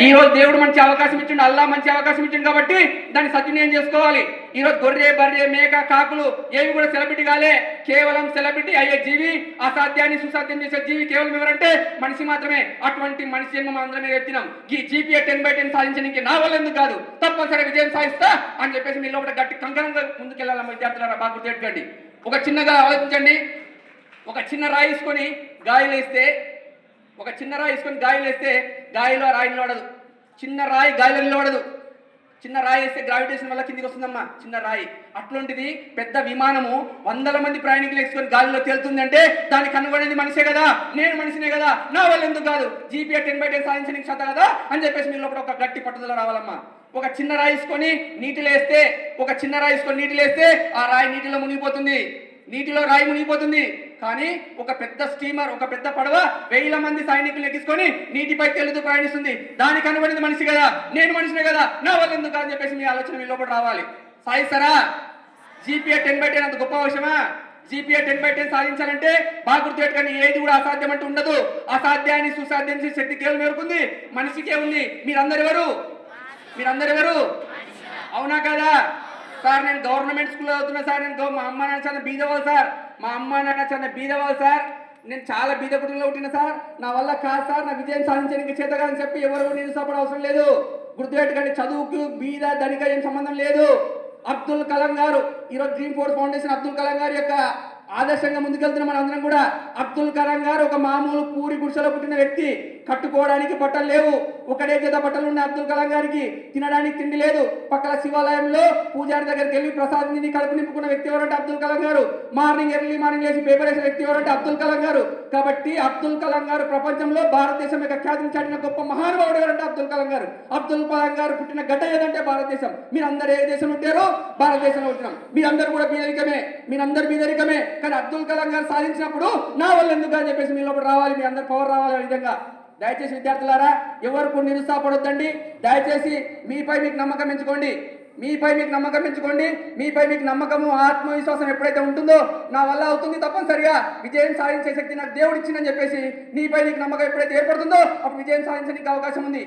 ఈ రోజు దేవుడు మంచి అవకాశం ఇచ్చిండు, అల్లా మంచి అవకాశం ఇచ్చిండు కాబట్టి దాన్ని సద్వినియోగం చేసుకోవాలి. ఈ రోజు గొర్రె బర్రె మేక కాకులు ఏవి కూడా సెలబ్రిటీ కాలే. కేవలం సెలబ్రిటీ అయ్యే జీవి, అసాధ్యాన్ని సుసాధ్యం చేసే జీవి కేవలం ఎవరంటే మనిషి మాత్రమే. అటువంటి మనిషి జన్మ అందరమే ఎత్తినాం. ఈ జీపీఏ 10/10 సాధించడానికి నా వల్ల ఎందుకు కాదు, తప్పనిసరి విజయం సాధిస్తా అని చెప్పేసి మీ లోపల గట్టి కంకణంగా ముందుకెళ్ళాలమ్మ విద్యార్థులారా. బాగా గుర్తుపెట్టుకోండి. ఒక చిన్నగా ఆలోచించండి. ఒక చిన్న రాయి వేసుకొని గాయలు వేస్తే, ఒక చిన్న రాయి వేసుకొని గాయలు వేస్తే గాయలో రాయి నిలబడదు. చిన్న రాయి గాయలో నిలబడదు. చిన్న రాయి వేస్తే గ్రావిటేషన్ వల్ల కిందికి వస్తుందమ్మా చిన్న రాయి. అట్లాంటిది పెద్ద విమానము 100 మంది ప్రయాణికులు వేసుకొని గాలిలో తేలుతుంది అంటే దానికి కనుగొనేది మనిషే కదా, నేను మనిషినే కదా, నా వల్ల ఎందుకు కాదు, జీపీఏ 10/10 సాధించడానికి చేత కదా అని చెప్పేసి మీ లోపల ఒక గట్టి పట్టుదల రావాలమ్మా. ఒక చిన్న రాయి వేసుకొని నీటిలో వేస్తే, ఒక చిన్న రాయి వేసుకొని నీటిలో వేస్తే ఆ రాయి నీటిలో మునిగిపోతుంది, నీటిలో రాయి మునిగిపోతుంది. కానీ ఒక పెద్ద స్టీమర్, ఒక పెద్ద పడవ 1000 మంది సైనికులు ఎక్కించుకొని నీటిపై తేలుతూ ప్రయాణిస్తుంది. దానికి అనుబడింది మనిషి కదా, నేను మనిషినే కదా, నా వల్ల ఎందుకు అని చెప్పేసి మీ ఆలోచన మీ లోపల రావాలి. సాధిస్తారా? జీపీఏ 10/10 అంత గొప్ప అవసరమా? జీపీఏ 10/10 సాధించాలంటే బాగా గుర్తుపెట్టుకొని ఏది కూడా అసాధ్యం అంటూ ఉండదు. అసాధ్యాన్ని సుసాధ్యం చేసే శక్తి కేవలం ఎవరుకుంది? మనిషికే ఉంది. మీరందరు ఎవరు? అవునా కదా? సార్ నేను గవర్నమెంట్ స్కూల్లో చదువుతున్నా సార్, నేను మా అమ్మ నాన్న చాలా బీదవాళ్ళు సార్, మా అమ్మ నాన్న చాలా బీదవాళ్ళు సార్, నేను చాలా బీద కుటుంబంలో పుట్టిన సార్, నా వల్ల కాదు సార్, నా విజయం సాధించడానికి చేతగా అని చెప్పి ఎవరు నిరుత్సాహపడ అవసరం లేదు. గుర్తుపెట్టుకోండి, చదువుకు బీద ధనిక ఏం సంబంధం లేదు. అబ్దుల్ కలాం గారు, ఈరోజు dream force foundation Abdul Kalam గారి యొక్క ఆదర్శంగా ముందుకెళ్తున్న మన అందరం కూడా. అబ్దుల్ కలాం గారు ఒక మామూలు పూరి గుడిసెలో పుట్టిన వ్యక్తి. కట్టుకోవడానికి బట్టలు లేవు, ఒకటే జత బట్టలు ఉన్న అబ్దుల్ కలాం గారికి తినడానికి తిండి లేదు. పక్కన శివాలయంలో పూజారి దగ్గరికి వెళ్ళి ప్రసాదం తిని కడుపు నింపుకున్న వ్యక్తి ఎవరంటే అబ్దుల్ కలాం గారు. ఎర్లీ మార్నింగ్ లేచి పేపర్ వేసిన వ్యక్తి ఎవరంటే అబ్దుల్ కలాం గారు. కాబట్టి అబ్దుల్ కలాం గారు ప్రపంచంలో భారతదేశం యొక్క ఖ్యాతిని చాటిన గొప్ప మహానుభావుడు ఎవరంటే అబ్దుల్ కలాం గారు. అబ్దుల్ కలాం గారు పుట్టిన గడ్డ ఏదంటే భారతదేశం. మీరందరూ ఏ దేశంలో ఉంటారో భారతదేశంలో ఉంటున్నాం. మీరందరూ కూడా బీదరికమే. కానీ అబ్దుల్ కలాం గారు సాధించినప్పుడు నా వల్ల ఎందుకు అని చెప్పేసి మీ లోపల రావాలి, మీ అందరు పవర్ రావాలి. ఆ విధంగా దయచేసి విద్యార్థులారా ఎవరు నిరుత్సాహపడొద్దండి. దయచేసి మీపై మీకు నమ్మకం ఎంచుకోండి. మీపై మీకు నమ్మకము ఆత్మవిశ్వాసం ఎప్పుడైతే ఉంటుందో నా వల్ల అవుతుంది, తప్పనిసరిగా విజయం సాధించే శక్తి నాకు దేవుడు ఇచ్చిందని చెప్పేసి నీపై నీకు నమ్మకం ఎప్పుడైతే ఏర్పడుతుందో అప్పుడు విజయం సాధించడానికి అవకాశం ఉంది.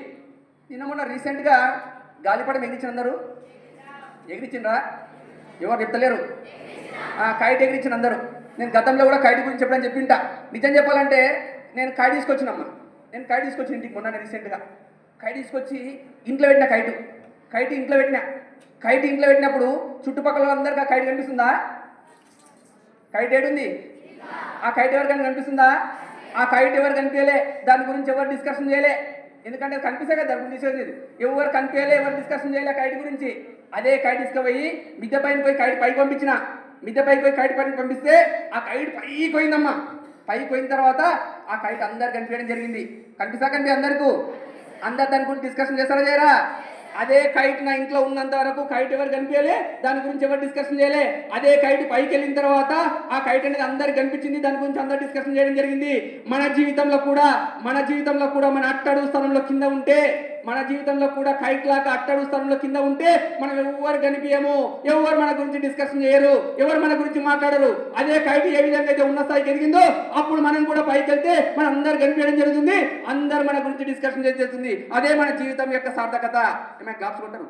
నిన్న మొన్న రీసెంట్గా గాలిపటం ఎగిరించిండ్రా? ఎవరు చెప్తలేరు? కైట్ ఎగిరించిన అందరూ. నేను గతంలో కూడా కైట్ గురించి చెప్పడం చెప్పింటా. నిజం చెప్పాలంటే నేను కైట్ తీసుకొచ్చినమ్మా. నేను కైట్ తీసుకొచ్చిన ఇంటికి మొన్న రీసెంట్గా కైట్ తీసుకొచ్చి ఇంట్లో పెట్టిన. కైట్ ఇంట్లో పెట్టినప్పుడు చుట్టుపక్కల అందరికీ ఆ కైట్ కనిపిస్తుందా? కైట్ ఏడుంది? ఆ కైట్ ఎవరికైనా కనిపిస్తుందా? ఆ కైట్ ఎవరు కనిపించలే, దాని గురించి ఎవరు డిస్కషన్ చేయలే. ఎందుకంటే కనిపిస్తే కదా దాని గురించి ఎవరు కనిపించలే, ఎవరు డిస్కషన్ చేయలే కైట్ గురించి. అదే కైట్ తీసుకుపోయి మిద్దె పైన పోయి కైట్ పైకి పంపించిన. మిద్దె పైకి పోయి కైట్ పైన పంపిస్తే ఆ కైట్ పైకి పోయిందమ్మా. పైకి పోయిన తర్వాత ఆ కైట్ అందరు కనిపించడం జరిగింది. కనిపి అందరికీ అందరు దాని గురించి డిస్కషన్ చేస్తారా చేయరా? అదే కైట్ నా ఇంట్లో ఉన్నంత వరకు కైట్ ఎవరు కనిపించలే, దాని గురించి ఎవరు డిస్కషన్ చేయలే. అదే కైట్ పైకి వెళ్ళిన తర్వాత ఆ కైట్ అనేది అందరికి కనిపించింది, దాని గురించి అందరు డిస్కషన్ చేయడం జరిగింది. మన జీవితంలో కూడా మన అట్టడుగు స్థానంలో కింద ఉంటే, మన జీవితంలో కూడా కైట్ లాగా అట్టడుగు స్థానంలో కింద ఉంటే మనం ఎవరు కనిపించము, ఎవరు మన గురించి డిస్కషన్ చేయరు, ఎవరు మన గురించి మాట్లాడరు. అదే కైట్ ఏ విధంగా అయితే ఉన్న స్థాయికి ఎదిగిందో అప్పుడు మనం కూడా పైకి వెళ్తే మన అందరు కనిపించడం జరుగుతుంది, అందరు మన గురించి డిస్కషన్ చేస్తుంది. అదే మన జీవితం యొక్క సార్థకత. ఏమైనా క్లాప్స్ కొట్టారు?